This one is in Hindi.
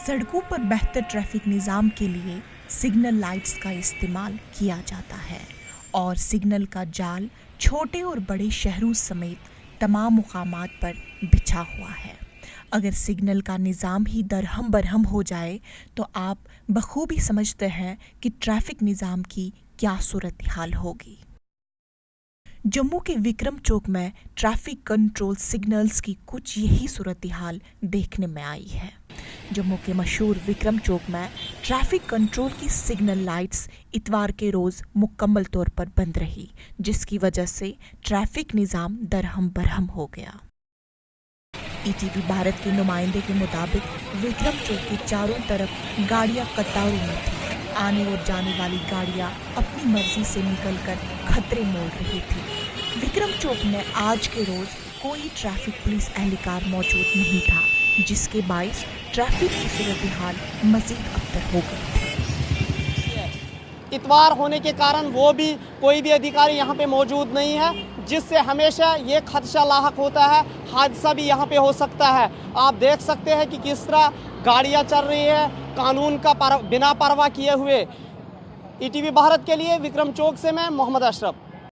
सड़कों पर बेहतर ट्रैफिक निज़ाम के लिए सिग्नल लाइट्स का इस्तेमाल किया जाता है और सिग्नल का जाल छोटे और बड़े शहरों समेत तमाम मुकामात पर बिछा हुआ है। अगर सिग्नल का निज़ाम ही दरहम बरहम हो जाए तो आप बखूबी समझते हैं कि ट्रैफिक निज़ाम की क्या सूरत हाल होगी। जम्मू के विक्रम चौक में ट्रैफिक कंट्रोल सिग्नल्स की कुछ यही सूरत हाल देखने में आई है। जम्मू के मशहूर विक्रम चौक में ट्रैफिक कंट्रोल की सिग्नल लाइट्स इतवार के रोज़ मुकम्मल तौर पर बंद रही, जिसकी वजह से ट्रैफिक निज़ाम दरहम बरहम हो गया। ईटीवी भारत के नुमाइंदे के मुताबिक विक्रम चौक के चारों तरफ गाड़ियां कतारों में थी। आने और जाने वाली गाड़ियां अपनी मर्जी से निकलकर खतरे मोल रही थी। विक्रम चौक में आज के रोज कोई ट्रैफिक पुलिस एहलकार मौजूद नहीं था, जिसके बायस ट्रैफिक की सूरत हाल मजीद अबतर हो गई थी। इतवार होने के कारण कोई भी अधिकारी यहाँ पे मौजूद नहीं है, जिससे हमेशा ये खदशा लाहक होता है, हादसा भी यहाँ पे हो सकता है। आप देख सकते हैं कि किस तरह गाड़ियाँ चल रही है कानून का बिना परवाह किए हुए। ईटीवी भारत के लिए विक्रम चौक से मैं मोहम्मद अशरफ।